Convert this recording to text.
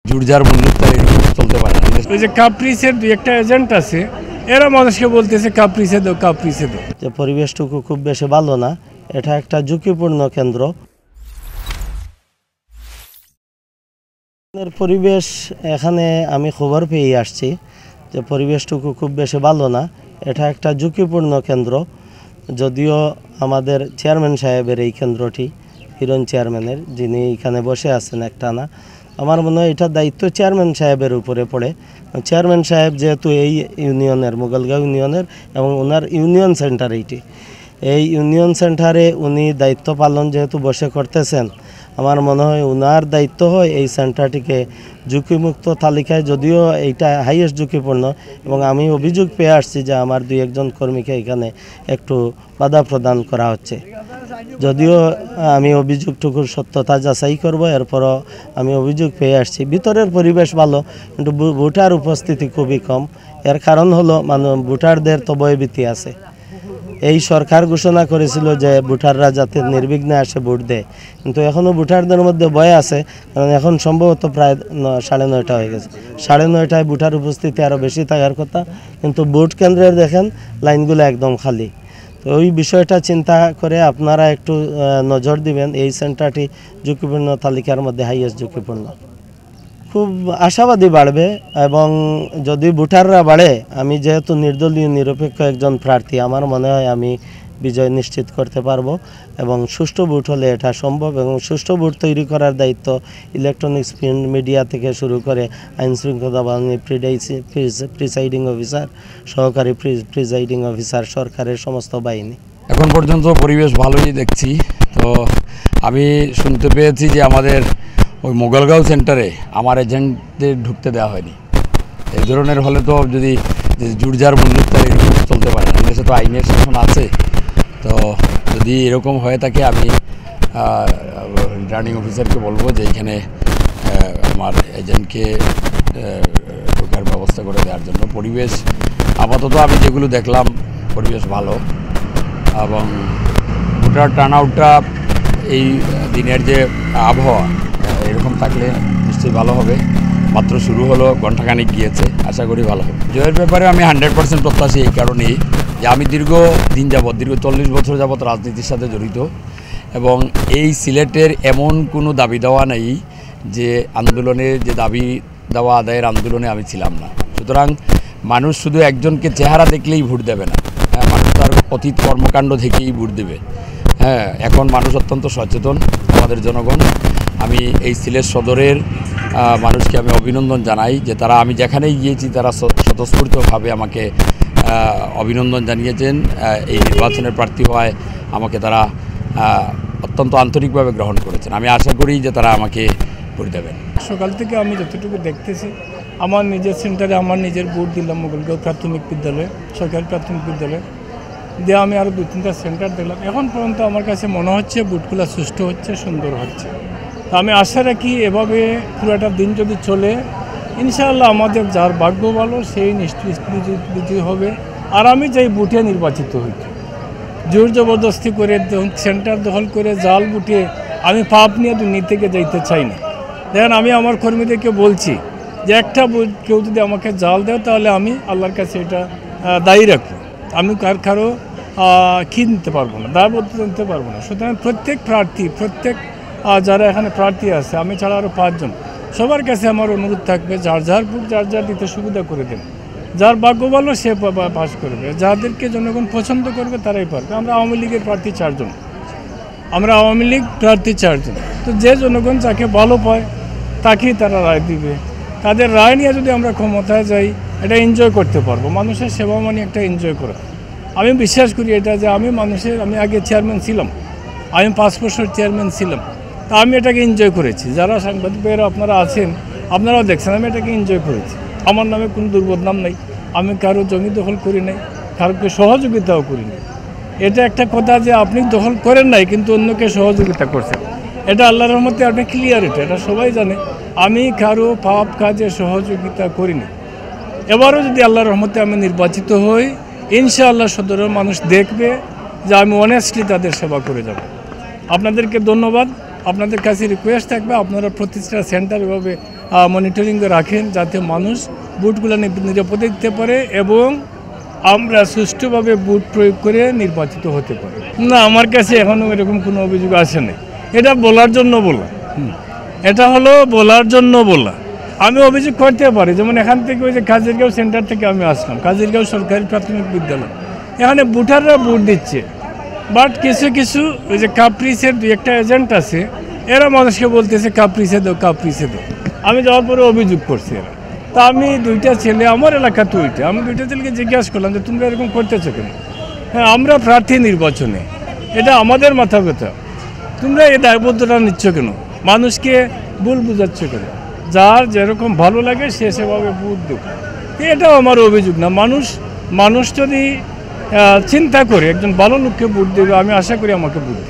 জুড়জার বন্ধুত্ব এরকম চলতে পারে না। ওই যে কাপ্রিসের দুই একটা এজেন্ট আছে, এরা মানুষকে বলতেছে কাপ্রিসে দাও কাপ্রিসে দাও। যে পরিবেশটুকু খুব বেশি ভালো না, এটা একটা ঝুঁকিপূর্ণ কেন্দ্র। পরিবেশ এখানে আমি খবর পেয়ে আসছি যে পরিবেশটুকু খুব বেশি ভালো না, এটা একটা ঝুঁকিপূর্ণ কেন্দ্র। যদিও আমাদের চেয়ারম্যান সাহেবের এই কেন্দ্রটি, হিরণ চেয়ারম্যানের, যিনি এখানে বসে আছেন একটানা, আমার মনে হয় এটার দায়িত্ব চেয়ারম্যান সাহেবের উপরে পড়ে। চেয়ারম্যান সাহেব যেহেতু এই ইউনিয়নের, মোগলগাঁও ইউনিয়নের, এবং ওনার ইউনিয়ন সেন্টার এইটি, এই ইউনিয়ন সেন্টারে উনি দায়িত্ব পালন যেহেতু বসে করতেছেন, আমার মনে হয় ওনার দায়িত্ব হয় এই সেন্টারটিকে ঝুঁকিমুক্ত তালিকায়, যদিও এইটা হাইয়েস্ট ঝুঁকিপূর্ণ, এবং আমি অভিযোগ পেয়ে আসছি যে আমার দুই একজন কর্মীকে এখানে একটু বাধা প্রদান করা হচ্ছে। যদিও আমি অভিযোগটুকুর সত্যতা যাচাই করব, এরপরও আমি অভিযোগ পেয়ে আসছি। ভিতরের পরিবেশ ভালো, কিন্তু ভোটার উপস্থিতি খুবই কম। এর কারণ হলো ভোটারদের তো ভয়ভীতি আছে। এই সরকার ঘোষণা করেছিল যে ভোটাররা যাতে নির্বিঘ্নে আসে ভোট দেয়, কিন্তু এখনও ভোটারদের মধ্যে ভয় আছে, কারণ এখন সম্ভবত প্রায় 9:30 হয়ে গেছে। 9:30টায় ভোটার উপস্থিতি আরও বেশি থাকার কথা, কিন্তু ভোট কেন্দ্রের দেখেন লাইনগুলো একদম খালি। তো ওই বিষয়টা চিন্তা করে আপনারা একটু নজর দিবেন। এই সেন্টারটি ঝুঁকিপূর্ণ তালিকার মধ্যে হাইয়েস্ট ঝুঁকিপূর্ণ। খুব আশাবাদী বাড়বে, এবং যদি ভোটাররা বাড়ে, আমি যেহেতু নির্দলীয় নিরপেক্ষ একজন প্রার্থী, আমার মনে হয় আমি বিজয় নিশ্চিত করতে পারবো, এবং সুষ্ঠু ভোট হলে এটা সম্ভব। এবং সুষ্ঠু ভোট তৈরি করার দায়িত্ব ইলেকট্রনিক্স, প্রিন্ট মিডিয়া থেকে শুরু করে আইনশৃঙ্খলা বাহিনী, প্রিসাইডিং অফিসার, সহকারী প্রিসাইডিং অফিসার, সরকারের সমস্ত বাহিনী। এখন পর্যন্ত পরিবেশ ভালোই দেখছি। তো আমি শুনতে পেয়েছি যে আমাদের ওই মোগলগাঁও সেন্টারে আমার এজেন্টদের ঢুকতে দেওয়া হয়নি। এই ধরনের হলে তো যদি জুড়জার বন্ধুত্ব এরকম চলতে পারে না, দেশে তো আইনের শাসন আছে। তো যদি এরকম হয়ে থাকে, আমি রিটার্নিং অফিসারকে বলবো যে এখানে আমার এজেন্টকে ঢোকার ব্যবস্থা করে দেওয়ার জন্য। পরিবেশ আপাতত আমি যেগুলো দেখলাম, পরিবেশ ভালো, এবং ভোটার টার্ন আউটটা এই দিনের যে আবহাওয়া এরকম থাকলে নিশ্চয়ই ভালো হবে। মাত্র শুরু হলো, ঘণ্টাখানিক গিয়েছে, আশা করি ভালো হবে। জয়ের ব্যাপারে আমি 100% প্রত্যাশী, এই কারণেই যে আমি দীর্ঘ 40 বছর যাবৎ রাজনীতির সাথে জড়িত, এবং এই সিলেটের এমন কোনো দাবি দেওয়া নেই যে আন্দোলনের যে দাবি দেওয়া আদায়ের আন্দোলনে আমি ছিলাম না। সুতরাং মানুষ শুধু একজনকে চেহারা দেখলেই ভোট দেবে না, মানুষ তার অতীত কর্মকাণ্ড থেকেই ভোট দেবে। এখন মানুষ অত্যন্ত সচেতন, আমাদের জনগণ। আমি এই সিলেট সদরের মানুষকে আমি অভিনন্দন জানাই যে তারা, আমি যেখানেই গিয়েছি তারা স্বতঃস্ফূর্তভাবে আমাকে অভিনন্দন জানিয়েছেন। এই নির্বাচনের প্রার্থী হওয়ায় আমাকে তারা অত্যন্ত আন্তরিকভাবে গ্রহণ করেছেন। আমি আশা করি যে তারা আমাকে ভোট দেবেন। সকাল থেকে আমি যতটুকু দেখতেছি, আমার নিজের সেন্টারে আমার নিজের ভোট দিলাম মোগলগাঁও প্রাথমিক বিদ্যালয়, সরকারি প্রাথমিক বিদ্যালয় দিয়ে আমি আরও 2-3টা সেন্টার দিলাম। এখন পর্যন্ত আমার কাছে মনে হচ্ছে ভোটগুলো সুষ্ঠু হচ্ছে, সুন্দর হচ্ছে। আমি আশা রাখি এভাবে পুরোটা দিন যদি চলে, ইনশাআল্লাহ আমাদের যার ভাগ্য ভালো সেই নিশ্চয়ই বিজয়ী হবে। আর আমি যাই বুটে নির্বাচিত হইতে, জোর জবরদস্তি করে সেন্টার দখল করে জাল বুটে আমি পাপ নিয়ে দুর্নীতি থেকে যাইতে চাই না। দেখেন, আমি আমার কর্মীদেরকে বলছি যে একটা কেউ যদি আমাকে জাল দেয়, তাহলে আমি আল্লাহর কাছে এটা দায়ী রাখবো। আমি কারো কি নিতে পারবো না, দায়বদ্ধ নিতে পারবো না। সুতরাং প্রত্যেক প্রার্থী, যারা এখানে প্রার্থী আছে, আমি ছাড়া আরও 5 জন, সবার কাছে আমার অনুরোধ থাকবে, যার ভোট যার দিতে সুবিধা করে দেন। যার ভাগ্য ভালো সে পাস করবে, যাদেরকে জনগণ পছন্দ করবে তারাই পারবে। আমরা আওয়ামী লীগের প্রার্থী 4 জন, তো যে জনগণ যাকে ভালো পায় তাকেই তারা রায় দিবে। তাদের রায় নিয়ে যদি আমরা ক্ষমতায় যাই, এটা এনজয় করতে পারবো। মানুষের সেবা মানে একটা এনজয় করা। আমি বিশ্বাস করি এটা যে আমি আগে চেয়ারম্যান ছিলাম, আমি 5 বছর চেয়ারম্যান ছিলাম, তা আমি এটাকে এনজয় করেছি। যারা সাংবাদিক ভাইয়েরা আপনারা আছেন, আপনারাও দেখছেন, আমি এটাকে এনজয় করেছি। আমার নামে কোনো দুর্বদনাম নেই, আমি কারো জমি দখল করি নাই, কারোকে সহযোগিতাও করি নাই। এটা একটা কথা যে আপনি দখল করেন নাই কিন্তু অন্যকে সহযোগিতা করছেন, এটা আল্লাহর রহমতে আপনি ক্লিয়ার, এটা সবাই জানে। আমি কারো পাপ কাজে সহযোগিতা করিনি। এবারও যদি আল্লাহর রহমতে আমি নির্বাচিত হই, ইনশাআল্লাহ সদরের মানুষ দেখবে যে আমি অনেস্টলি তাদের সেবা করে যাব। আপনাদেরকে ধন্যবাদ। আপনাদের কাছে রিকোয়েস্ট থাকবে আপনারা প্রতিষ্ঠা সেন্টার এভাবে মনিটরিংয়ে রাখেন যাতে মানুষ বুথগুলো নিরাপদে দিতে পারে এবং আমরা সুষ্ঠুভাবে বুথ প্রয়োগ করে নির্বাচিত হতে পারি। না, আমার কাছে এখনও এরকম কোনো অভিযোগ আসে নাই। এটা বলার জন্য বলা, এটা হলো বলার জন্য বলা। আমি অভিযোগ করতে পারি, যেমন এখান থেকে ওই যে কাজিরগাঁও সেন্টার থেকে আমি আসলাম, কাজিরগাঁও সরকারি প্রাথমিক বিদ্যালয়, এখানে ভোটাররা ভোট দিচ্ছে, বাট কিছু কিছু ওই যে কাপ্রিসের দুই একটা এজেন্ট আছে, এরা মানুষকে বলতেছে কাপ্রিসে দাও কাপ্রিসে দাও। আমি যাওয়ার পরে অভিযোগ করছি এরা। তা আমি দুইটা ছেলে, আমার এলাকা তো ওইটা, আমি দুইটা ছেলেকে জিজ্ঞাসা করলাম যে তোমরা এরকম করতেছো কেন? হ্যাঁ, আমরা প্রার্থী নির্বাচনে, এটা আমাদের মাথা ব্যথা, তোমরা এই দায়বদ্ধতা নিচ্ছ কেন? মানুষকে ভুল বুঝাচ্ছ কেন? যার যেরকম ভালো লাগে সে সেভাবে ভোট দেব, এটাও আমার অভিযোগ না। মানুষ যদি চিন্তা করে একজন ভালো লোককে ভোট দেবে, আমি আশা করি আমাকে ভোট দেবে।